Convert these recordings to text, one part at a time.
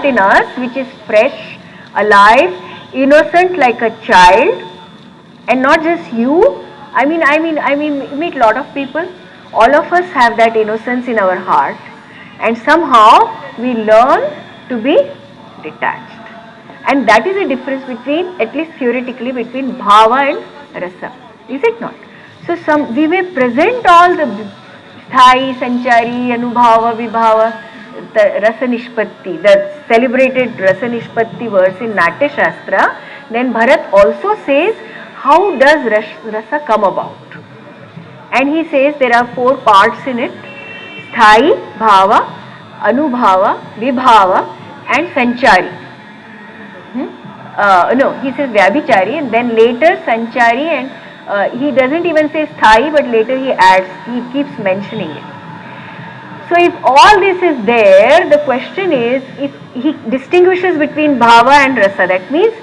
in us which is fresh, alive, innocent like a child, and not just you. I mean, meet a lot of people. All of us have that innocence in our heart, and somehow we learn to be detached. And that is the difference between, at least theoretically, between bhava and rasa. Is it not? So we may present all the sthai, sanchari, anubhava, vibhava, the rasa nishpatti, the celebrated rasa nishpatti verse in Natya Shastra. Then Bharat also says, how does rasa come about? And he says there are 4 parts in it: sthai, bhava, anubhava, vibhava, and sanchari. No, he says vyabhichari, and then later sanchari, and he doesn't even say sthai, but later he adds, he keeps mentioning it. So if all this is there, the question is, if he distinguishes between bhava and rasa, that means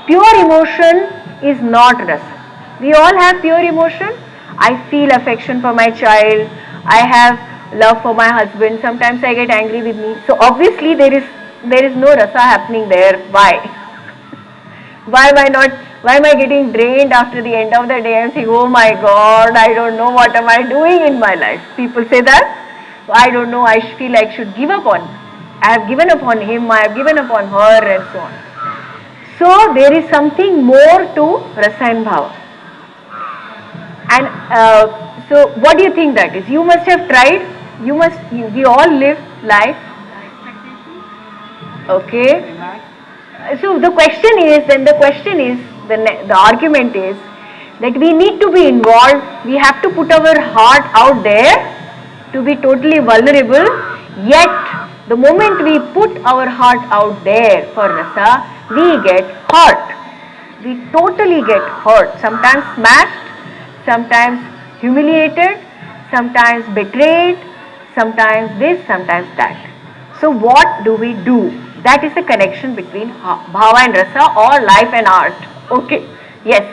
pure emotion is not rasa. We all have pure emotion. I feel affection for my child, I have love for my husband, sometimes I get angry with me. So obviously there is no rasa happening there. Why? Why am I getting drained after the end of the day and saying, oh my God, I don't know what am I doing in my life. People say that. I don't know, I feel like I should give up on. I have given up on him, I have given up on her, and so on. So there is something more to rasa and bhava. And so what do you think that is? You must have tried, we all live life. Okay. So the question is, the argument is that we need to be involved, we have to put our heart out there to be totally vulnerable, yet the moment we put our heart out there for rasa, we get hurt. We totally get hurt, sometimes smashed, sometimes humiliated, sometimes betrayed, sometimes this, sometimes that. So what do we do? That is the connection between bhava and rasa, or life and art. Okay, yes,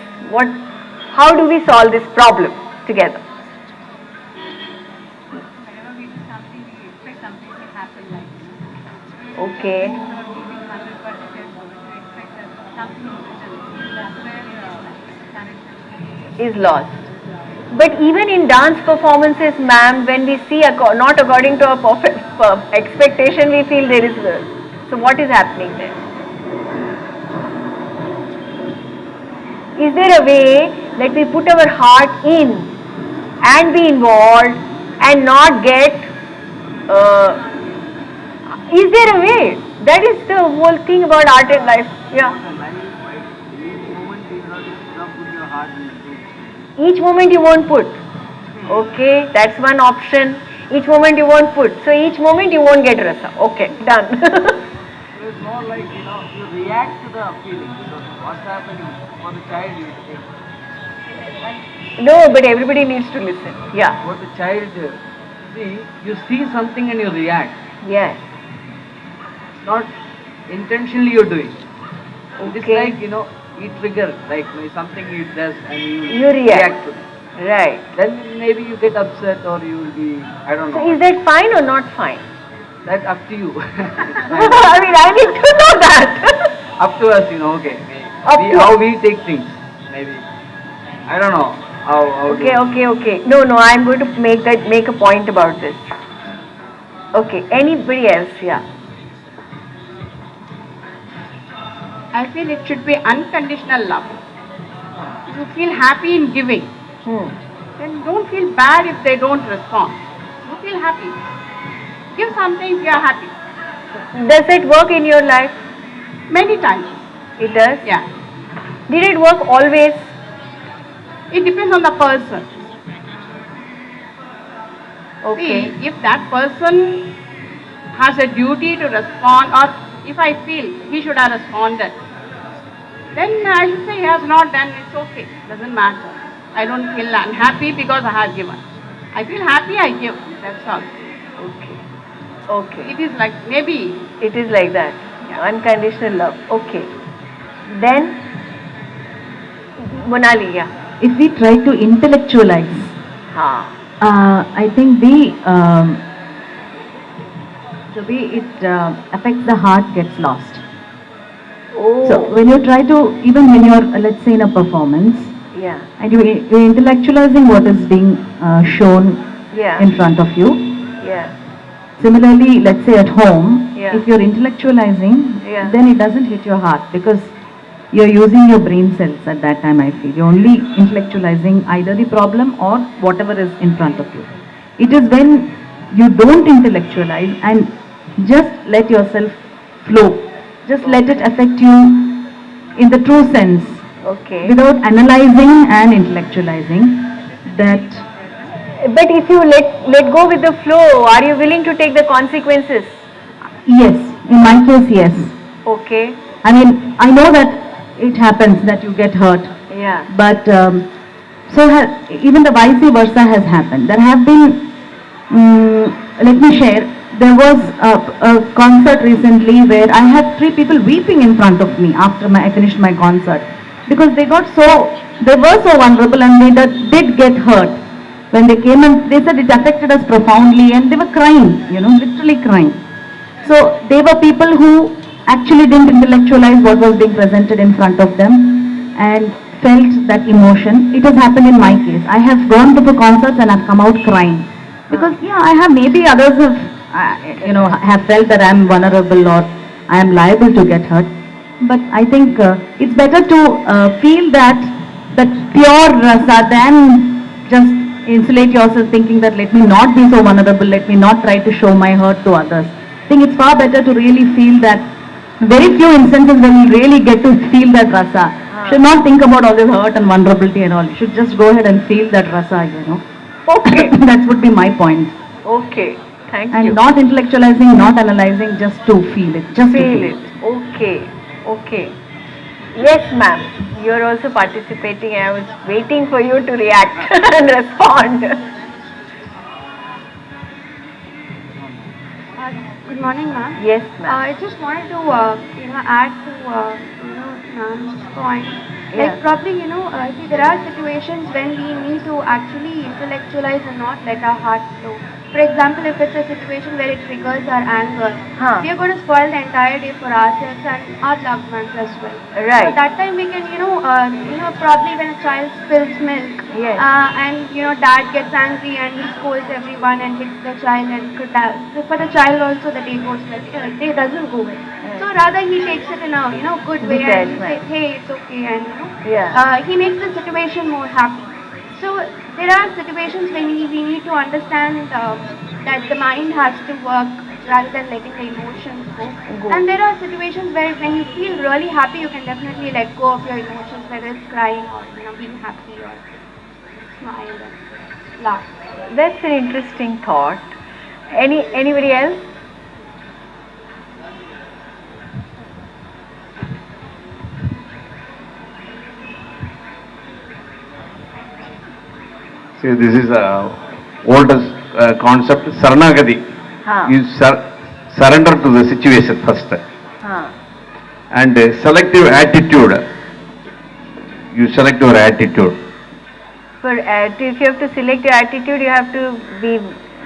how do we solve this problem together? Whenever we do something, we expect something to happen like this. Okay. Is lost. But even in dance performances, ma'am, when we see not according to our expectation, we feel there is. So what is happening there? Is there a way that we put our heart in and be involved and not get? Is there a way? That is the whole thing about art and life. Yeah. Each moment you won't put. Okay, that's one option. Each moment you won't put. So each moment you won't get rasa. Okay, done. It's more like, you react to the feeling. So what's happening for the child, you think. No, but everybody needs to listen. Yeah. For the child, you see something and you react. Yes. Not intentionally you're doing. Okay. It's like, you trigger, like something it does and you react to it. Right. Then maybe you get upset or you will be, I don't know. So is that fine or not fine? That's up to you. I mean, I need to know that. Up to us, okay. How we take things, maybe. I don't know. How Okay. No, I'm going to make a point about this. Okay, anybody else? Yeah. I feel it should be unconditional love. If you feel happy in giving, then don't feel bad if they don't respond. You feel happy. Give something if you are happy. Does it work in your life? Many times. It does? Yeah. Did it work always? It depends on the person. Okay. See, if that person has a duty to respond, or if I feel he should have responded, then I should say he has not done, it's okay, doesn't matter. I don't feel unhappy because I have given. I feel happy, I give, that's all. Okay. It is like, maybe. It is like that. Yeah. Unconditional love. Okay. Then, Monali, yeah. If we try to intellectualize, I think the way it affects the heart gets lost. Oh. So when you try to, even when you're, let's say, in a performance, Yeah. and you're intellectualizing what is being shown Yeah. in front of you. Yeah. Similarly, let's say at home, Yeah. if you're intellectualizing, Yeah. then it doesn't hit your heart because you're using your brain cells at that time, I feel. You're only intellectualizing either the problem or whatever is in front of you. It is when you don't intellectualize and just let yourself flow, just let it affect you in the true sense, Okay. without analyzing and intellectualizing, that But if you let go with the flow, are you willing to take the consequences? yes, in my case, yes. Okay. I mean, I know that it happens that you get hurt, Yeah. but even the vice versa has happened. There have been, let me share, there was a concert recently where I had 3 people weeping in front of me after I finished my concert because they were so vulnerable and they did get hurt. When they came and they said it affected us profoundly and they were crying, literally crying. So they were people who actually didn't intellectualize what was being presented in front of them and felt that emotion. It has happened in my case. I have gone to the concerts and I've come out crying. Because I have, maybe others have, have felt that I am vulnerable or I am liable to get hurt. But I think it's better to feel that pure rasa than just insulate yourself thinking that let me not be so vulnerable, let me not try to show my hurt to others. I think it's far better to really feel that. Very few instances when you really get to feel that rasa. Should not think about all this hurt and vulnerability and all. You should just go ahead and feel that rasa, Okay. That would be my point. Okay. Thank And you. not intellectualizing, not analyzing, just to feel it. Just to Feel feel it. Okay. Okay. Yes, ma'am. You're also participating. I was waiting for you to react and respond. Good morning, ma'am. Yes, ma'am. I just wanted to, add to, ma'am's point. Yeah. Like probably, see, there are situations when we need to actually intellectualize and not let our heart flow. For example, if it's a situation where it triggers our anger, Huh. we are going to spoil the entire day for ourselves and our loved ones as well. Right. So that time we can, probably when a child spills milk, Yes. and dad gets angry and he scolds everyone and hits the child, and for the child also the day goes like day doesn't go well. So rather he takes it in a good way and he says, hey, it's okay, and Yeah. he makes the situation more happy. So there are situations when we need to understand that the mind has to work rather than letting the emotions go. And there are situations where when you feel really happy, you can definitely let go of your emotions, whether it's crying or being happy or smile and laugh. That's an interesting thought. Anybody else? See, this is a oldest concept, Saranagati. Huh. You surrender to the situation first. Huh. And selective attitude. You select your attitude. If you have to select your attitude, you have to be.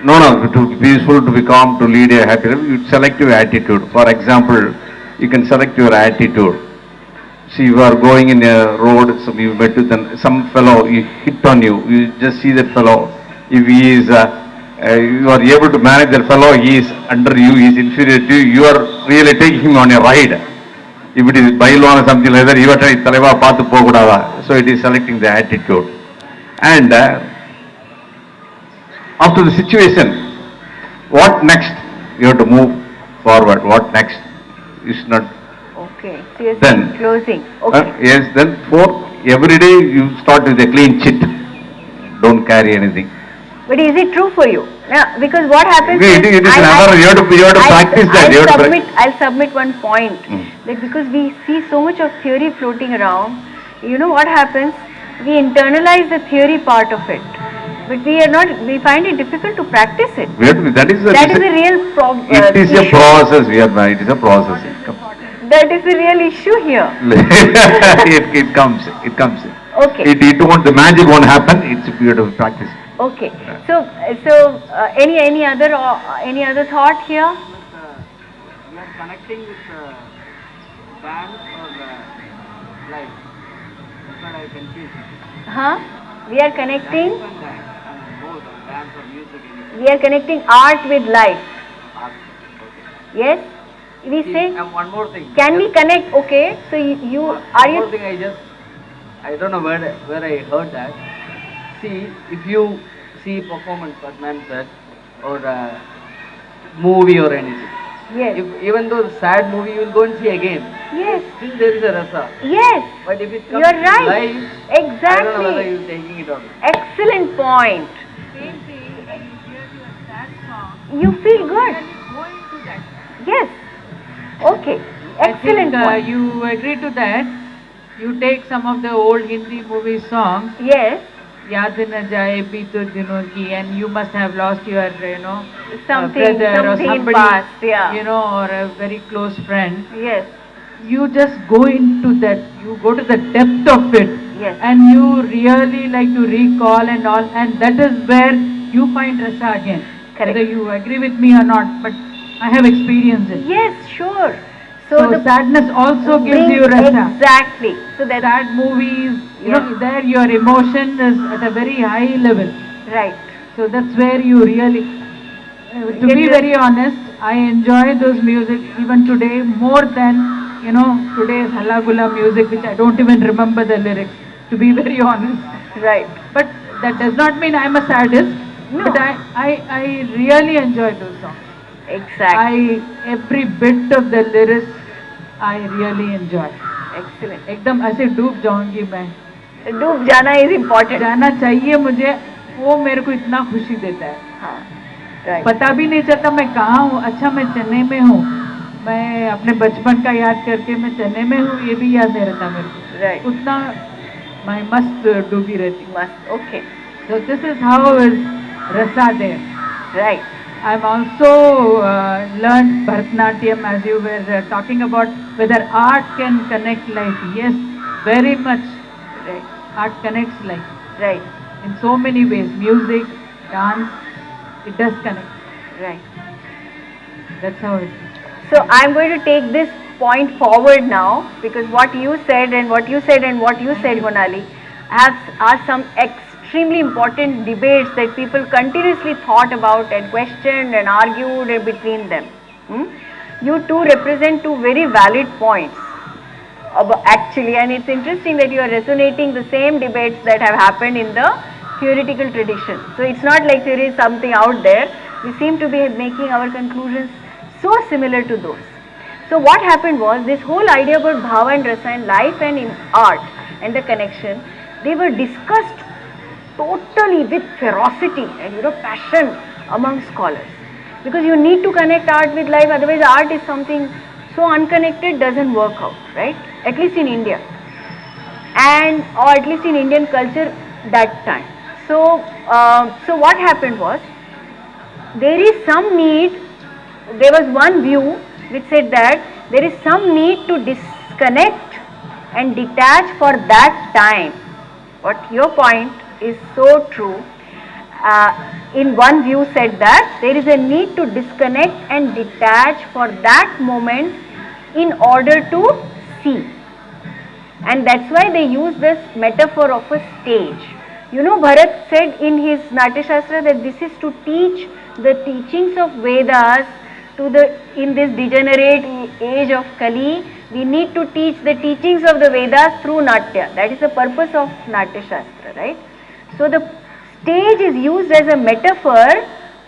No, to be peaceful, to be calm, to lead a happy life, you select your attitude. For example, you can select your attitude. See, you are going in a road, so you met with some fellow, he hit on you, you just see that fellow. If he is, you are able to manage that fellow, he is under you, he is inferior to you, you are really taking him on a ride. If it is bylaw or something like that, you are trying to so it is selecting the attitude. And after the situation, what next? You have to move forward. What next? You should not. Okay. So you're Then- saying closing. Okay. Yes, then every day you start with a clean chit. Don't carry anything. But is it true for you? Yeah, because what happens It is never, you have to practice that. You have to I'll submit one point. Mm. That because we see so much of theory floating around, you know what happens? We internalize the theory part of it. But we find it difficult to practice it. that is The real problem. It is a process, it is a process. That is the real issue here. it comes. Okay. The magic won't happen, you have to practice. Okay. So any other thought here? connecting with dance or life? That's what I confused. Huh? We are connecting. Life and dance, and both dance or music. Anything. We are connecting art with life. Art. Okay. Yes? We See, say, and one more thing. can we connect? Okay. So you One are more you? thing I don't know where I heard that. See, if you see performance, performance or movie or anything, Yes. even though the sad movie you will go and see again, Yes. still there is a rasa. Yes. But if it You comes are to right. life, I don't know whether Exactly. you are taking it or not. Excellent point. Same thing, when you hear your sad song, You feel good. really go into that. Yes. Okay. I Excellent think point. you agree to that. You take some of the old Hindi movie songs, Yes. Yaad Na Jaye Beeto Dinon Ki, and you must have lost your, Something, brother or something in somebody, past. Yeah. or a very close friend. Yes. You just go into that, you go to the depth of it, Yes. and you really like to recall and all, and that is where you find rasa again. Correct. Whether you agree with me or not, but I have experienced it. Yes. Sure. So sadness also gives you rasa. Exactly. So that's Sad movies, Yeah. there your emotion is at a very high level. right. So that's where you really, to Get be it. very honest, I enjoy those music even today more than, today's Halla Gulla music, which I don't even remember the lyrics, to be very honest. Right. But that does not mean I'm a sadist, No. but I really enjoy those songs. Exactly. Every bit of the lyrics, I really enjoy. Excellent. एकदम ऐसे डूब जाऊंगी मैं, डूब जाना is important. जाना चाहिए मुझे, वो मेरे को इतना खुशी देता है, हाँ. Right. पता भी नहीं चलता मैं कहाँ हूँ. अच्छा मैं चेन्नई में हूँ, मैं अपने बचपन का याद करके मैं चेन्नई में हूँ, ये भी याद नहीं रहता मेरे को. Right. उतना मैं मस्त डूबी रहती. Must. Okay. So this is how is rasa there. Right. I've also learned Bharatanatyam, as you were talking about whether art can connect life. Yes, very much. Right. Art connects life Right. in so many ways. Music, dance, it does connect. Right. That's how it is. So I'm going to take this point forward now, because what you said and what you said and what you said, Monali, are some extremely important debates that people continuously thought about and questioned and argued between them. You two represent two very valid points. Actually, and it's interesting that you are resonating the same debates that have happened in the theoretical tradition. So it's not like there is something out there. We seem to be making our conclusions so similar to those. So what happened was, this whole idea about bhava and rasa and life and in art and the connection, they were discussed totally with ferocity and passion among scholars. Because you need to connect art with life, otherwise art is something so unconnected, doesn't work out, right? At least in India, and or at least in Indian culture that time. So, so what happened was, there is some need. There was one view which said that there is some need to disconnect and detach for that time. What your point is so true. In one view said that there is a need to disconnect and detach for that moment in order to see, and that's why they use this metaphor of a stage. Bharat said in his Natya Shastra that this is to teach the teachings of Vedas to in this degenerate age of Kali. We need to teach the teachings of the Vedas through Natya. That is the purpose of Natya Shastra, right? So the stage is used as a metaphor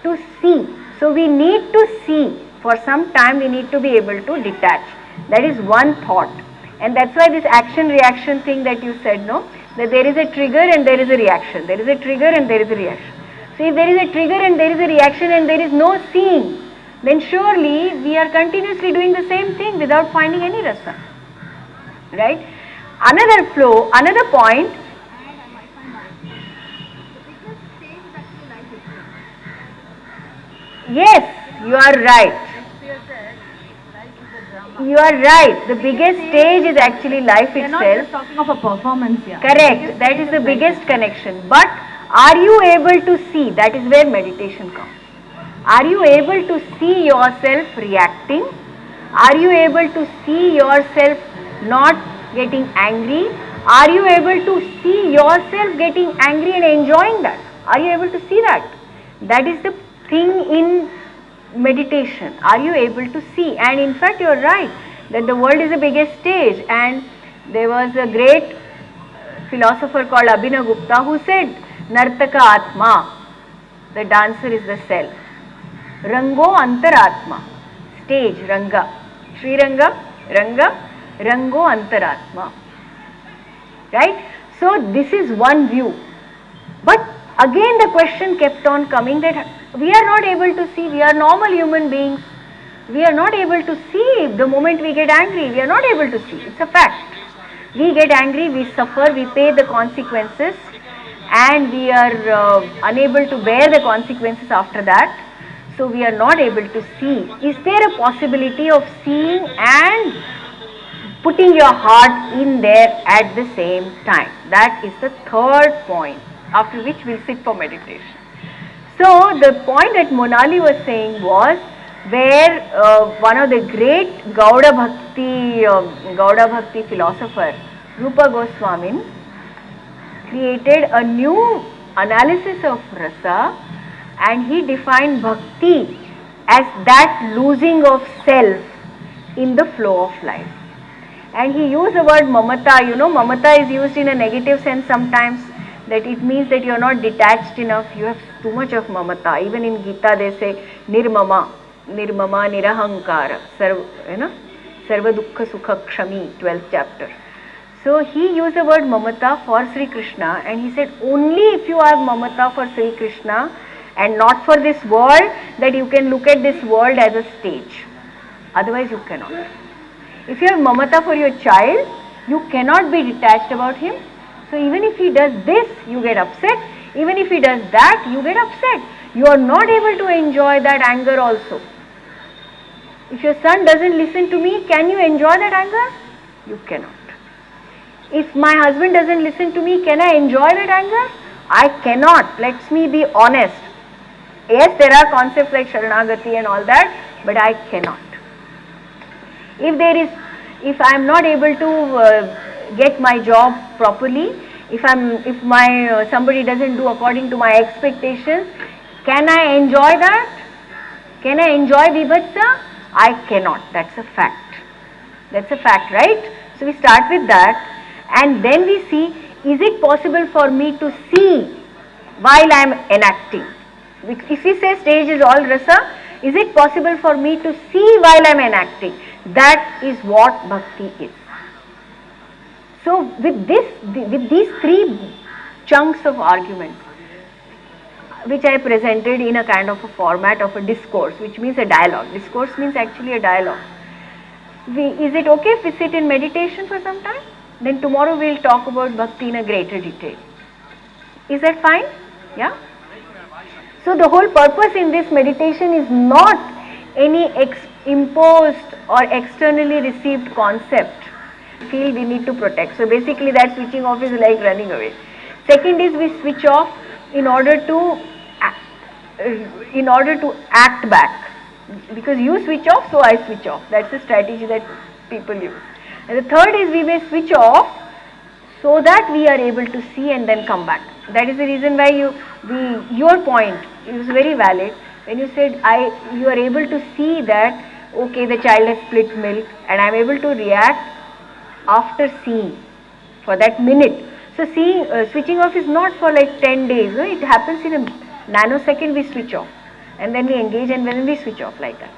to see. So we need to see. For some time we need to be able to detach. That is one thought. And that's why this action-reaction thing that you said, no? That there is a trigger and there is a reaction. There is a trigger and there is a reaction. So if there is a trigger and there is a reaction and there is no seeing, then surely we are continuously doing the same thing without finding any rasa. Right? Another point. Yes, you are right. You are right. The biggest stage is actually life We are not itself. just talking of a performance here. Correct. That is the biggest connection. But are you able to see? That is where meditation comes. Are you able to see yourself reacting? Are you able to see yourself not getting angry? Are you able to see yourself getting angry and enjoying that? Are you able to see that? That is the thing in meditation. Are you able to see? And in fact, you are right that the world is the biggest stage, and there was a great philosopher called Abhinav Gupta who said, Nartaka Atma, the dancer is the self. Rango Antaratma, stage, Ranga. Sri Ranga, Rango Antaratma. Right? So this is one view. But again the question kept on coming that we are not able to see, we are normal human beings. We are not able to see the moment we get angry. We are not able to see. It's a fact. We get angry, we suffer, we pay the consequences, and we are unable to bear the consequences after that. So we are not able to see. Is there a possibility of seeing and putting your heart in there at the same time? That is the third point, after which we'll sit for meditation. So the point that Monali was saying was where one of the great Gauda Bhakti philosopher, Rupa Goswami, created a new analysis of rasa, and he defined bhakti as that losing of self in the flow of life. And he used the word mamata. You know, mamata is used in a negative sense sometimes, that it means that you are not detached enough, you have too much of mamata. Even in Gita they say nirmama, nirahankara, sarva dukkha sukha kshami, 12th chapter. So he used the word mamata for Sri Krishna, and he said only if you have mamata for Sri Krishna and not for this world, that you can look at this world as a stage. Otherwise you cannot. If you have mamata for your child, you cannot be detached about him. So even if he does this, you get upset. Even if he does that, you get upset. You are not able to enjoy that anger also. If your son doesn't listen to me, can you enjoy that anger? You cannot. If my husband doesn't listen to me, can I enjoy that anger? I cannot. Let me be honest. Yes, there are concepts like Sharanagati and all that, but I cannot. If I am not able to get my job properly, if somebody doesn't do according to my expectations, can I enjoy that? Can I enjoy vibhatsa? I cannot. That's a fact. That's a fact, right? So we start with that, and then we see, is it possible for me to see while I am enacting? If we say stage is all rasa, is it possible for me to see while I am enacting? That is what bhakti is. So with these three chunks of arguments, which I presented in a kind of a format of a discourse, which means a dialogue. Discourse means actually a dialogue. Is it okay if we sit in meditation for some time? Then tomorrow we will talk about bhakti in a greater detail. Is that fine? Yeah? So the whole purpose in this meditation is not any imposed or externally received concept. Feel we need to protect. So basically that switching off is like running away. Second is we switch off in order to act back. Because you switch off, so I switch off. That's the strategy that people use. And the third is we may switch off so that we are able to see and then come back. That is the reason why your point is very valid. When you said you are able to see that, okay, the child has split milk, and I am able to react after seeing for that minute. So switching off is not for like 10 days. No? It happens in a nanosecond. We switch off and then we engage, and then we switch off like that.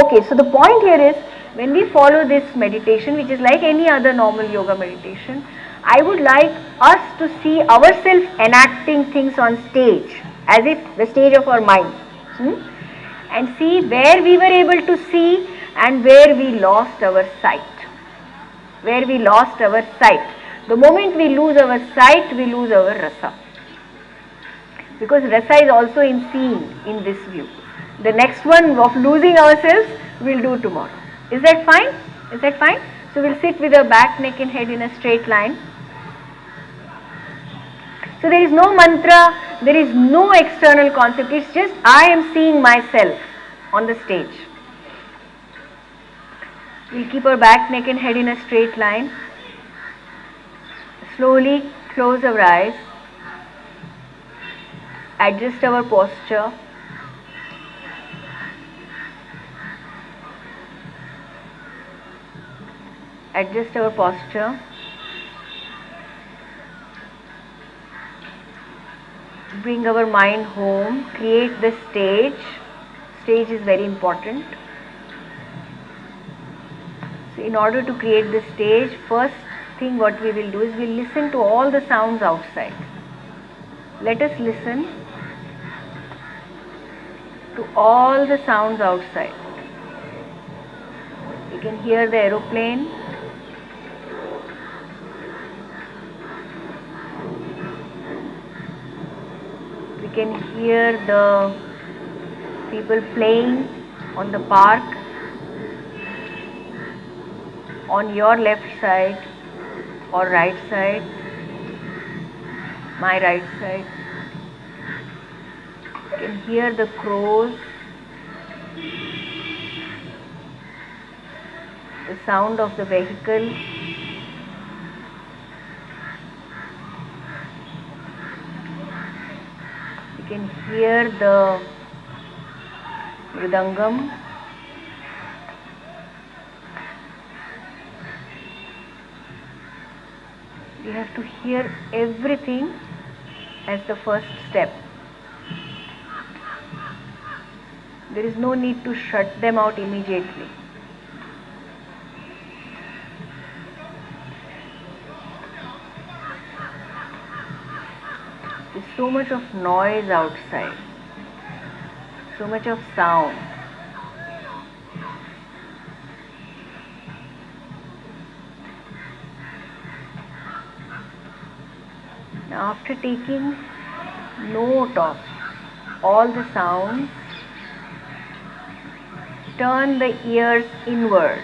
Okay, so the point here is, when we follow this meditation, which is like any other normal yoga meditation, I would like us to see ourselves enacting things on stage, as if the stage of our mind, and see where we were able to see and where we lost our sight. Where we lost our sight. The moment we lose our sight, we lose our rasa. Because rasa is also in seeing in this view. The next one of losing ourselves we'll do tomorrow. Is that fine? Is that fine? So we'll sit with our back, neck and head in a straight line. So there is no mantra, there is no external concept, it's just I am seeing myself on the stage. We'll keep our back, neck and head in a straight line. Slowly close our eyes. Adjust our posture. Adjust our posture. Bring our mind home. Create the stage. Stage is very important. So in order to create the stage, first thing what we will do is we'll listen to all the sounds outside. Let us listen to all the sounds outside. You can hear the aeroplane. We can hear the people playing on the park. On your left side or right side, my right side. You can hear the crows, the sound of the vehicle. You can hear the mridangam. You have to hear everything as the first step. There is no need to shut them out immediately. There's so much of noise outside, so much of sound. Now, after taking note of all the sounds, turn the ears inward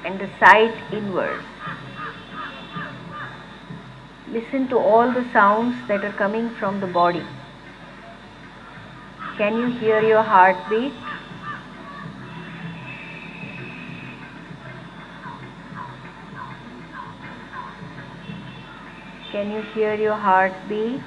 and the sight inwards. Listen to all the sounds that are coming from the body. Can you hear your heartbeat? Can you hear your heartbeat?